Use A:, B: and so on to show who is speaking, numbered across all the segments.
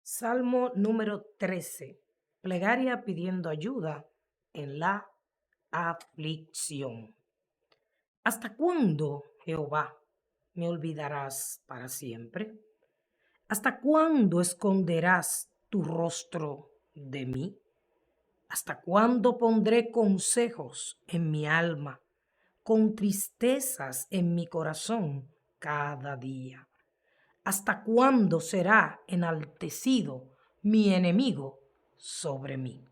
A: Salmo número 13. Plegaria pidiendo ayuda en la aflicción. ¿Hasta cuándo, Jehová, me olvidarás para siempre? ¿Hasta cuándo esconderás tu rostro de mí? ¿Hasta cuándo pondré consejos en mi alma, con tristezas en mi corazón cada día? ¿Hasta cuándo será enaltecido mi enemigo sobre mí?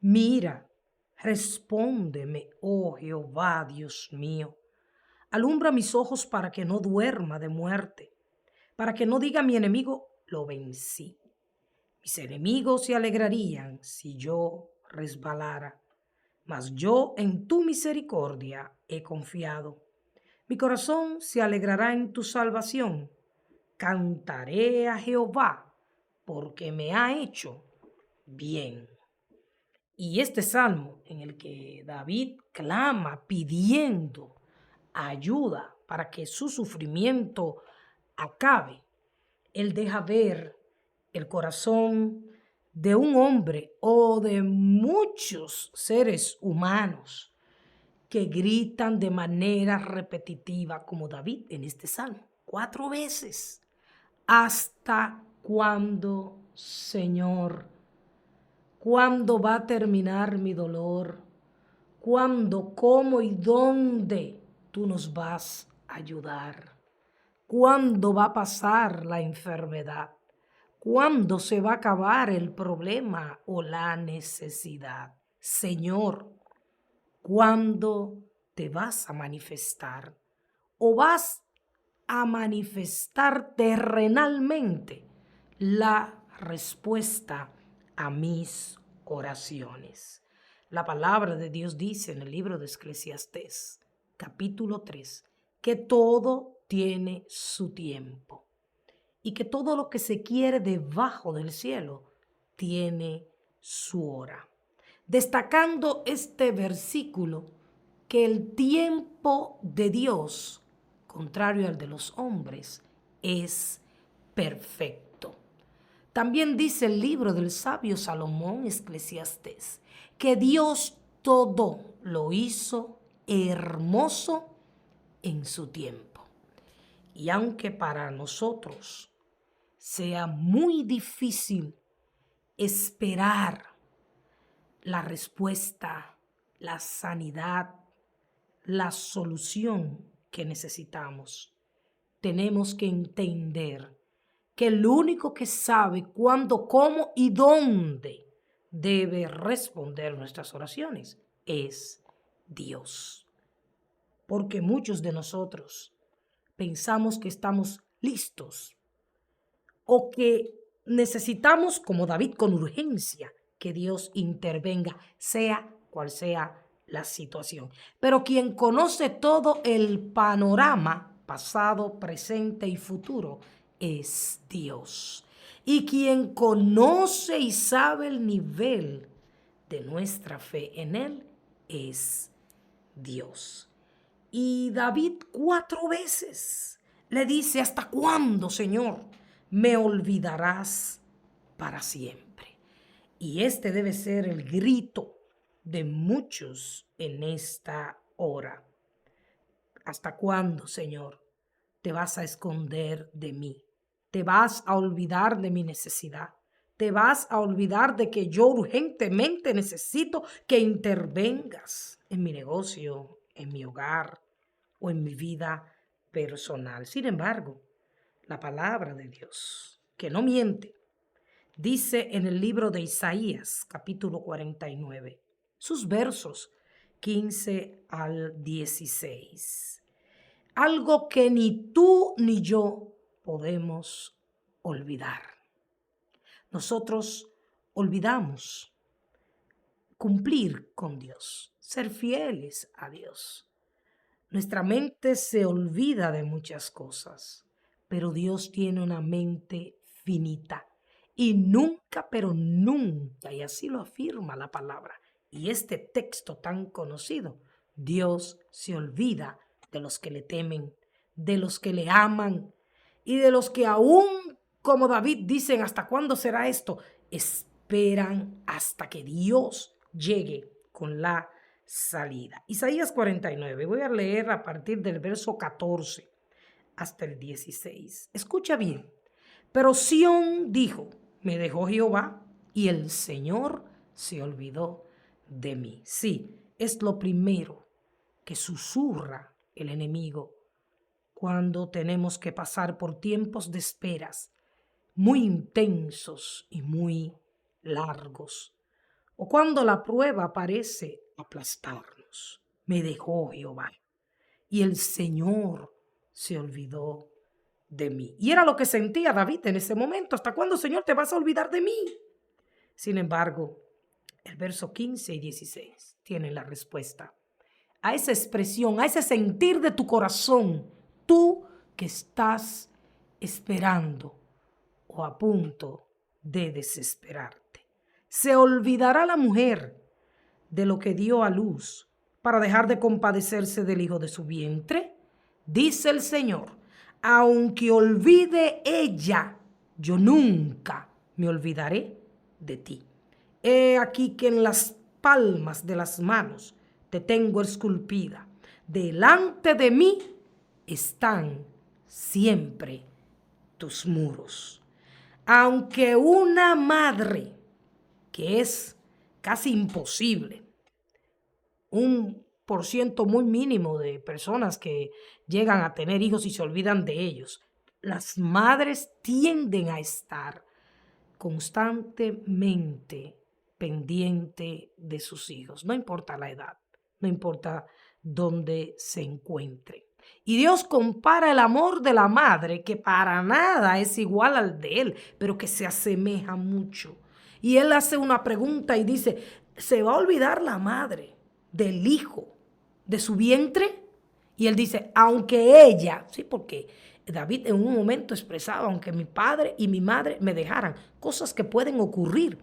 A: Mira, respóndeme, oh Jehová, Dios mío. Alumbra mis ojos para que no duerma de muerte, para que no diga mi enemigo, lo vencí. Mis enemigos se alegrarían si yo resbalara, mas yo en tu misericordia he confiado. Mi corazón se alegrará en tu salvación. Cantaré a Jehová porque me ha hecho bien. Y este salmo en el que David clama pidiendo ayuda para que su sufrimiento acabe, él deja ver el corazón de un hombre o de muchos seres humanos que gritan de manera repetitiva como David en este salmo, 4 veces. ¿Hasta cuándo, Señor? ¿Cuándo va a terminar mi dolor? ¿Cuándo, cómo y dónde tú nos vas a ayudar? ¿Cuándo va a pasar la enfermedad? ¿Cuándo se va a acabar el problema o la necesidad? Señor, ¿cuándo te vas a manifestar? ¿O vas a manifestar terrenalmente la respuesta a mis oraciones? La palabra de Dios dice en el libro de Eclesiastés, capítulo 3, que todo tiene su tiempo y que todo lo que se quiere debajo del cielo tiene su hora. Destacando este versículo, que el tiempo de Dios, contrario al de los hombres, es perfecto. También dice el libro del sabio Salomón, Eclesiastés, que Dios todo lo hizo hermoso en su tiempo. Y aunque para nosotros sea muy difícil esperar la respuesta, la sanidad, la solución que necesitamos, tenemos que entender que el único que sabe cuándo, cómo y dónde debe responder nuestras oraciones es Dios. Porque muchos de nosotros pensamos que estamos listos o que necesitamos, como David, con urgencia, que Dios intervenga, sea cual sea la situación. Pero quien conoce todo el panorama, pasado, presente y futuro, es Dios. Y quien conoce y sabe el nivel de nuestra fe en Él es Dios. Y David 4 veces le dice, ¿hasta cuándo, Señor, me olvidarás para siempre? Y este debe ser el grito de muchos en esta hora. ¿Hasta cuándo, Señor, te vas a esconder de mí? ¿Te vas a olvidar de mi necesidad? ¿Te vas a olvidar de que yo urgentemente necesito que intervengas en mi negocio, en mi hogar o en mi vida personal? Sin embargo, la palabra de Dios, que no miente, dice en el libro de Isaías, capítulo 49, sus versos 15 al 16. Algo que ni tú ni yo podemos olvidar. Nosotros olvidamos cumplir con Dios, ser fieles a Dios. Nuestra mente se olvida de muchas cosas, pero Dios tiene una mente finita y nunca, pero nunca, y así lo afirma la palabra, y este texto tan conocido, Dios se olvida de los que le temen, de los que le aman y de los que aún como David, dicen, ¿hasta cuándo será esto? Esperan hasta que Dios llegue con la salida. Isaías 49, voy a leer a partir del verso 14 hasta el 16. Escucha bien. Pero Sión dijo, me dejó Jehová y el Señor se olvidó de mí. Sí, es lo primero que susurra el enemigo cuando tenemos que pasar por tiempos de esperas muy intensos y muy largos, o cuando la prueba parece aplastarnos. Me dejó Jehová y el Señor se olvidó de mí. Y era lo que sentía David en ese momento. ¿Hasta cuándo, Señor, te vas a olvidar de mí? Sin embargo, el verso 15 y 16 tienen la respuesta a esa expresión, a ese sentir de tu corazón, tú que estás esperando o a punto de desesperarte. Se olvidará la mujer de lo que dio a luz para dejar de compadecerse del hijo de su vientre, dice el Señor. Aunque olvide ella, yo nunca me olvidaré de ti. He aquí que en las palmas de las manos te tengo esculpida. Delante de mí están siempre tus muros. Aunque una madre, que es casi imposible, un por ciento muy mínimo de personas que llegan a tener hijos y se olvidan de ellos, las madres tienden a estar constantemente pendiente de sus hijos, no importa la edad, no importa dónde se encuentre. Y Dios compara el amor de la madre, que para nada es igual al de él, pero que se asemeja mucho. Y él hace una pregunta y dice, ¿se va a olvidar la madre del hijo de su vientre? Y él dice, aunque ella, sí, porque David en un momento expresaba, aunque mi padre y mi madre me dejaran, cosas que pueden ocurrir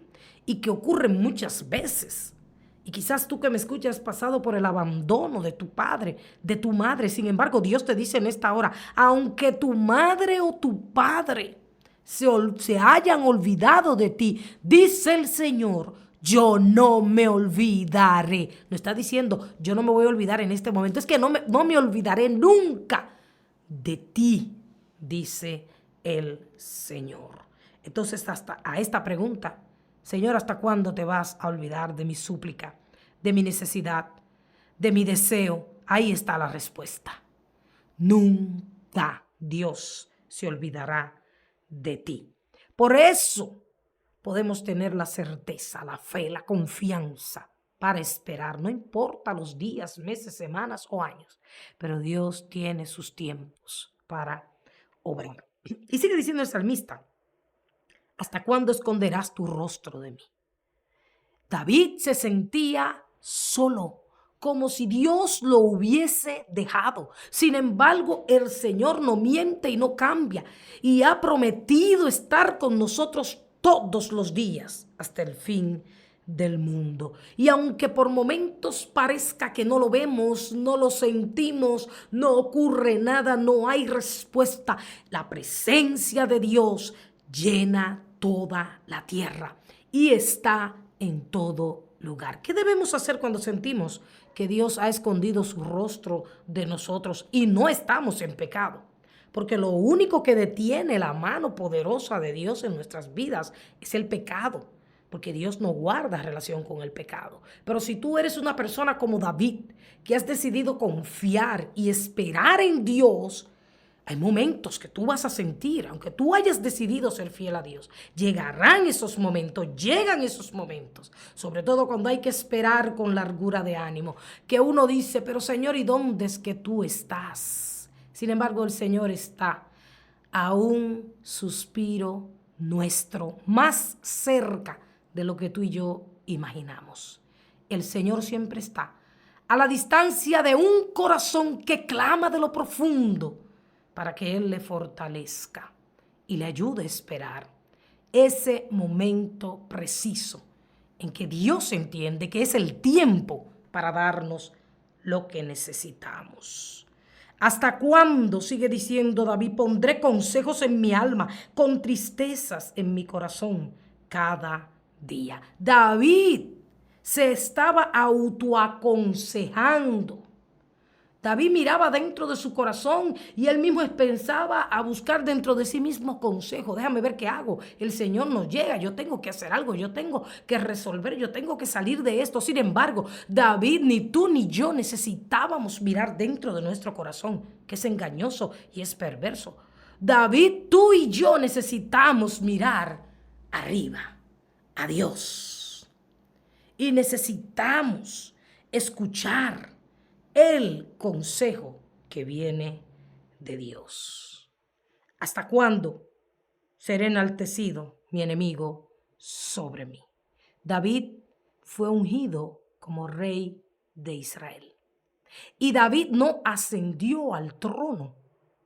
A: y que ocurren muchas veces. Y quizás tú que me escuchas has pasado por el abandono de tu padre, de tu madre. Sin embargo, Dios te dice en esta hora, aunque tu madre o tu padre se hayan olvidado de ti, dice el Señor, yo no me olvidaré. No está diciendo, yo no me voy a olvidar en este momento. Es que no me olvidaré nunca de ti, dice el Señor. Entonces, hasta a esta pregunta, Señor, ¿hasta cuándo te vas a olvidar de mi súplica, de mi necesidad, de mi deseo? Ahí está la respuesta. Nunca Dios se olvidará de ti. Por eso podemos tener la certeza, la fe, la confianza para esperar. No importa los días, meses, semanas o años, pero Dios tiene sus tiempos para obrar. Y sigue diciendo el salmista, ¿hasta cuándo esconderás tu rostro de mí? David se sentía solo, como si Dios lo hubiese dejado. Sin embargo, el Señor no miente y no cambia y ha prometido estar con nosotros todos los días hasta el fin del mundo. Y aunque por momentos parezca que no lo vemos, no lo sentimos, no ocurre nada, no hay respuesta, la presencia de Dios llena toda la tierra y está en todo lugar. ¿Qué debemos hacer cuando sentimos que Dios ha escondido su rostro de nosotros y no estamos en pecado? Porque lo único que detiene la mano poderosa de Dios en nuestras vidas es el pecado, porque Dios no guarda relación con el pecado. Pero si tú eres una persona como David, que has decidido confiar y esperar en Dios, hay momentos que tú vas a sentir, aunque tú hayas decidido ser fiel a Dios, llegarán esos momentos, llegan esos momentos, sobre todo cuando hay que esperar con largura de ánimo, que uno dice, pero Señor, ¿y dónde es que tú estás? Sin embargo, el Señor está a un suspiro nuestro, más cerca de lo que tú y yo imaginamos. El Señor siempre está a la distancia de un corazón que clama de lo profundo, para que Él le fortalezca y le ayude a esperar ese momento preciso en que Dios entiende que es el tiempo para darnos lo que necesitamos. ¿Hasta cuándo? Sigue diciendo David, pondré consejos en mi alma, con tristezas en mi corazón cada día. David se estaba autoaconsejando. David miraba dentro de su corazón y él mismo pensaba a buscar dentro de sí mismo consejo. Déjame ver qué hago. El Señor no llega. Yo tengo que hacer algo. Yo tengo que resolver. Yo tengo que salir de esto. Sin embargo, David, ni tú ni yo necesitábamos mirar dentro de nuestro corazón, que es engañoso y es perverso. David, tú y yo necesitamos mirar arriba, a Dios. Y necesitamos escuchar el consejo que viene de Dios. ¿Hasta cuándo seré enaltecido mi enemigo sobre mí? David fue ungido como rey de Israel. Y David no ascendió al trono,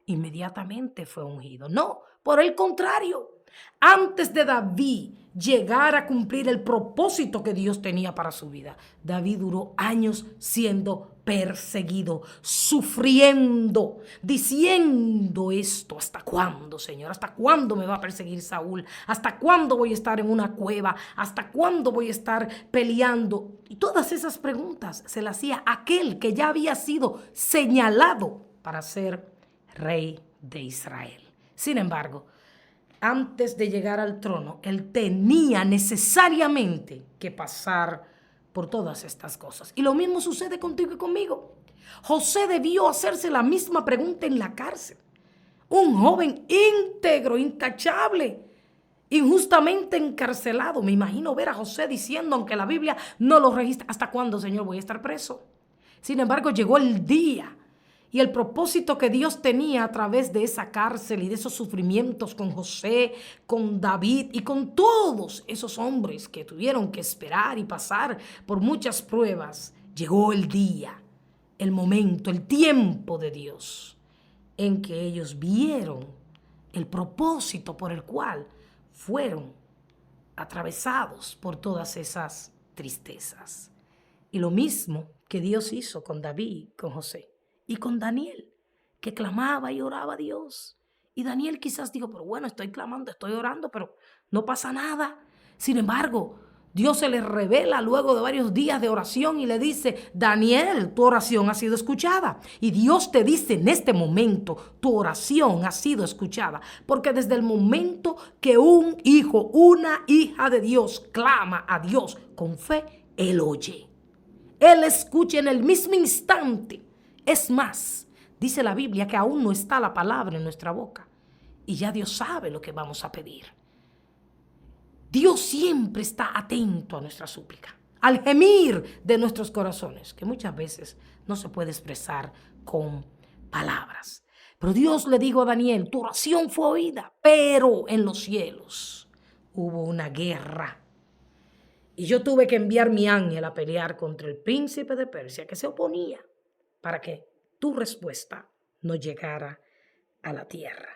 A: inmediatamente fue ungido. No, por el contrario, antes de David llegar a cumplir el propósito que Dios tenía para su vida, David duró años siendo perseguido, sufriendo, diciendo esto: ¿hasta cuándo, Señor? ¿Hasta cuándo me va a perseguir Saúl? ¿Hasta cuándo voy a estar en una cueva? ¿Hasta cuándo voy a estar peleando? Y todas esas preguntas se las hacía aquel que ya había sido señalado para ser rey de Israel. Sin embargo, antes de llegar al trono, él tenía necesariamente que pasar por todas estas cosas. Y lo mismo sucede contigo y conmigo. José debió hacerse la misma pregunta en la cárcel. Un joven íntegro, intachable, injustamente encarcelado. Me imagino ver a José diciendo, aunque la Biblia no lo registra: ¿hasta cuándo, Señor, voy a estar preso? Sin embargo, llegó el día y el propósito que Dios tenía a través de esa cárcel y de esos sufrimientos con José, con David y con todos esos hombres que tuvieron que esperar y pasar por muchas pruebas. Llegó el día, el momento, el tiempo de Dios en que ellos vieron el propósito por el cual fueron atravesados por todas esas tristezas. Y lo mismo que Dios hizo con David, con José y con Daniel, que clamaba y oraba a Dios. Y Daniel quizás dijo: pero bueno, estoy clamando, estoy orando, pero no pasa nada. Sin embargo, Dios se le revela luego de varios días de oración y le dice: Daniel, tu oración ha sido escuchada. Y Dios te dice en este momento: tu oración ha sido escuchada. Porque desde el momento que un hijo, una hija de Dios clama a Dios con fe, Él oye. Él escucha en el mismo instante. Es más, dice la Biblia que aún no está la palabra en nuestra boca y ya Dios sabe lo que vamos a pedir. Dios siempre está atento a nuestra súplica, al gemir de nuestros corazones, que muchas veces no se puede expresar con palabras. Pero Dios le dijo a Daniel: tu oración fue oída, pero en los cielos hubo una guerra. Y yo tuve que enviar mi ángel a pelear contra el príncipe de Persia, que se oponía, para que tu respuesta no llegara a la tierra.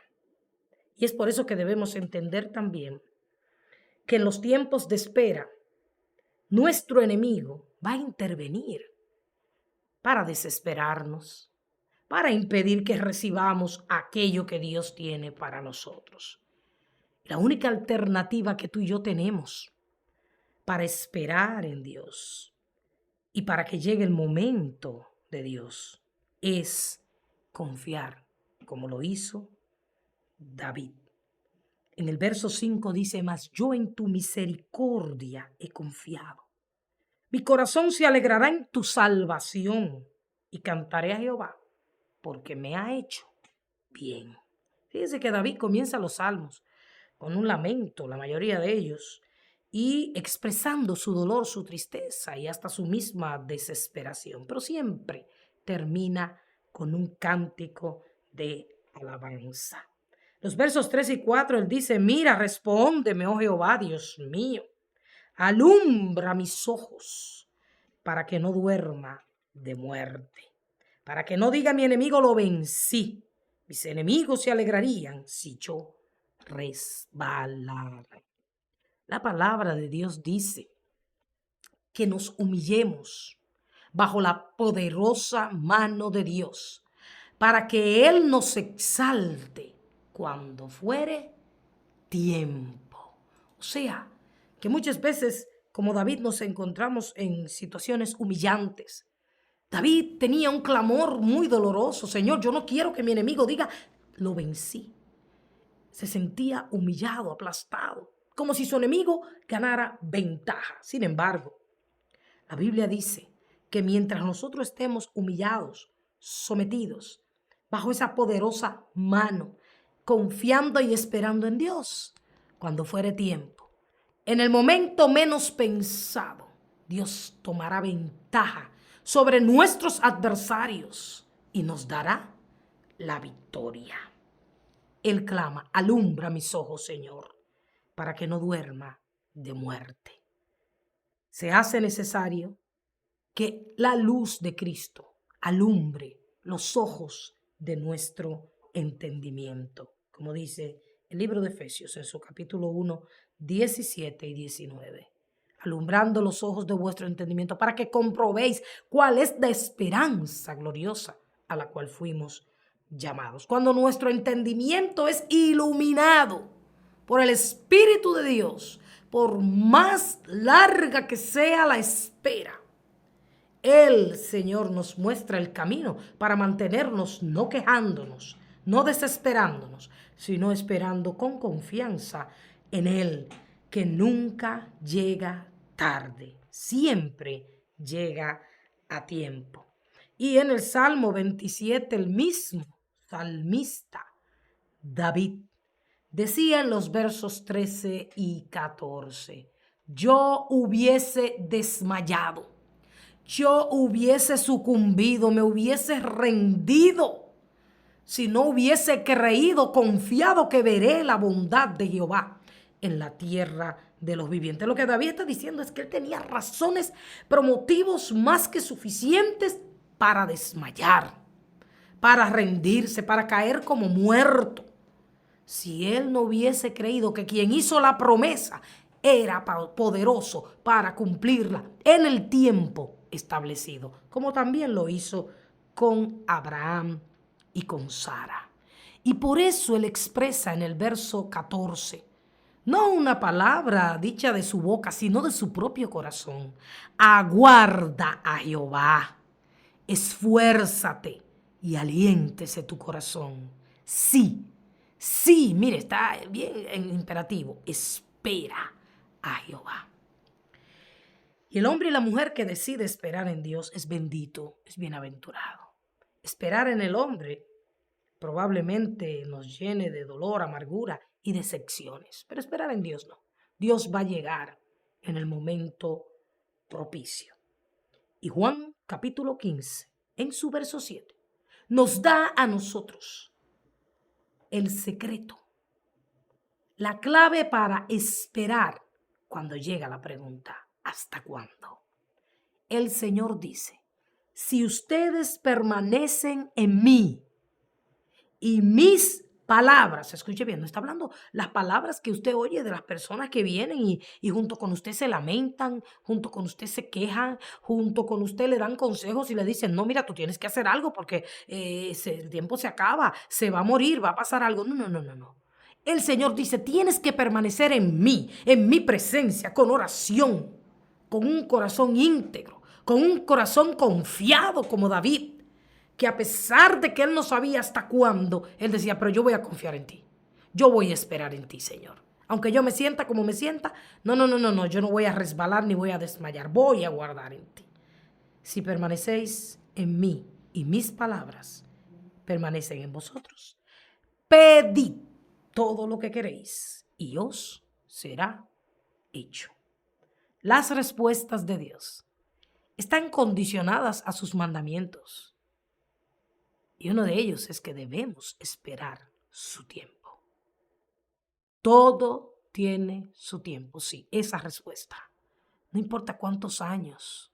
A: Y es por eso que debemos entender también que en los tiempos de espera, nuestro enemigo va a intervenir para desesperarnos, para impedir que recibamos aquello que Dios tiene para nosotros. La única alternativa que tú y yo tenemos para esperar en Dios y para que llegue el momento de Dios es confiar, como lo hizo David. En el verso 5 dice: mas yo en tu misericordia he confiado. Mi corazón se alegrará en tu salvación y cantaré a Jehová porque me ha hecho bien. Fíjense que David comienza los salmos con un lamento, la mayoría de ellos, y expresando su dolor, su tristeza y hasta su misma desesperación. Pero siempre termina con un cántico de alabanza. Los versos 3 y 4, él dice: mira, respóndeme, oh Jehová, Dios mío. Alumbra mis ojos para que no duerma de muerte, para que no diga mi enemigo: lo vencí. Mis enemigos se alegrarían si yo resbalara. La palabra de Dios dice que nos humillemos bajo la poderosa mano de Dios para que Él nos exalte cuando fuere tiempo. O sea, que muchas veces, como David, nos encontramos en situaciones humillantes. David tenía un clamor muy doloroso: Señor, yo no quiero que mi enemigo diga, lo vencí. Se sentía humillado, aplastado, como si su enemigo ganara ventaja. Sin embargo, la Biblia dice que mientras nosotros estemos humillados, sometidos, bajo esa poderosa mano, confiando y esperando en Dios, cuando fuere tiempo, en el momento menos pensado, Dios tomará ventaja sobre nuestros adversarios y nos dará la victoria. Él clama: alumbra mis ojos, Señor, para que no duerma de muerte. Se hace necesario que la luz de Cristo alumbre los ojos de nuestro entendimiento, como dice el libro de Efesios en su capítulo 1, 17 y 19. Alumbrando los ojos de vuestro entendimiento para que comprobéis cuál es la esperanza gloriosa a la cual fuimos llamados. Cuando nuestro entendimiento es iluminado por el Espíritu de Dios, por más larga que sea la espera, el Señor nos muestra el camino para mantenernos no quejándonos, no desesperándonos, sino esperando con confianza en Él, que nunca llega tarde, siempre llega a tiempo. Y en el Salmo 27, el mismo salmista David decía en los versos 13 y 14: yo hubiese desmayado, yo hubiese sucumbido, me hubiese rendido, si no hubiese creído, confiado que veré la bondad de Jehová en la tierra de los vivientes. Lo que David está diciendo es que él tenía razones, pero motivos más que suficientes para desmayar, para rendirse, para caer como muerto, si él no hubiese creído que quien hizo la promesa era poderoso para cumplirla en el tiempo establecido, como también lo hizo con Abraham y con Sara. Y por eso él expresa en el verso 14, no una palabra dicha de su boca, sino de su propio corazón: aguarda a Jehová, esfuérzate y aliéntese tu corazón. Sí, sí, mire, está bien en imperativo: espera a Jehová. Y el hombre y la mujer que decide esperar en Dios es bendito, es bienaventurado. Esperar en el hombre probablemente nos llene de dolor, amargura y decepciones, pero esperar en Dios no. Dios va a llegar en el momento propicio. Y Juan capítulo 15, en su verso 7, nos da a nosotros el secreto, la clave para esperar cuando llega la pregunta: ¿hasta cuándo? El Señor dice: si ustedes permanecen en mí y mis palabras, escuche bien, no está hablando las palabras que usted oye de las personas que vienen y junto con usted se lamentan, junto con usted se quejan, junto con usted le dan consejos y le dicen: no, mira, tú tienes que hacer algo porque el tiempo se acaba, se va a morir, va a pasar algo. No, no, no, no, no. El Señor dice: tienes que permanecer en mi presencia, con oración, con un corazón íntegro, con un corazón confiado como David, que a pesar de que él no sabía hasta cuándo, él decía: pero yo voy a confiar en ti, yo voy a esperar en ti, Señor. Aunque yo me sienta como me sienta, no, no, no, no, no, yo no voy a resbalar ni voy a desmayar, voy a guardar en ti. Si permanecéis en mí y mis palabras permanecen en vosotros, pedid todo lo que queréis y os será hecho. Las respuestas de Dios están condicionadas a sus mandamientos. Y uno de ellos es que debemos esperar su tiempo. Todo tiene su tiempo, sí, esa respuesta. No importa cuántos años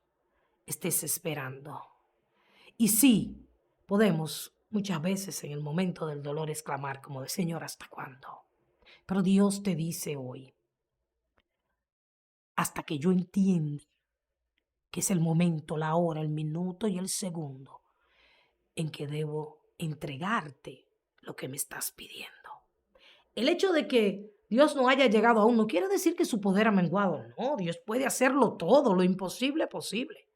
A: estés esperando. Y sí, podemos muchas veces en el momento del dolor exclamar como de: Señor, ¿hasta cuándo? Pero Dios te dice hoy: hasta que yo entienda que es el momento, la hora, el minuto y el segundo en que debo entregarte lo que me estás pidiendo. El hecho de que Dios no haya llegado aún no quiere decir que su poder ha menguado. No, Dios puede hacerlo todo, lo imposible posible.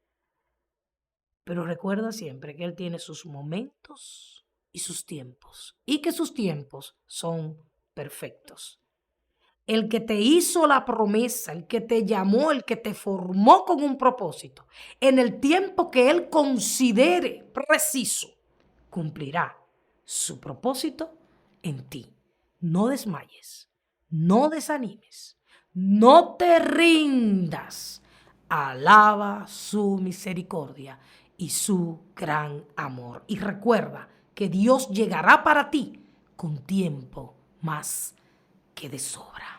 A: Pero recuerda siempre que Él tiene sus momentos y sus tiempos, y que sus tiempos son perfectos. El que te hizo la promesa, el que te llamó, el que te formó con un propósito, en el tiempo que Él considere preciso, cumplirá su propósito en ti. No desmayes, no desanimes, no te rindas. Alaba su misericordia y su gran amor. Y recuerda que Dios llegará para ti con tiempo más que de sobra.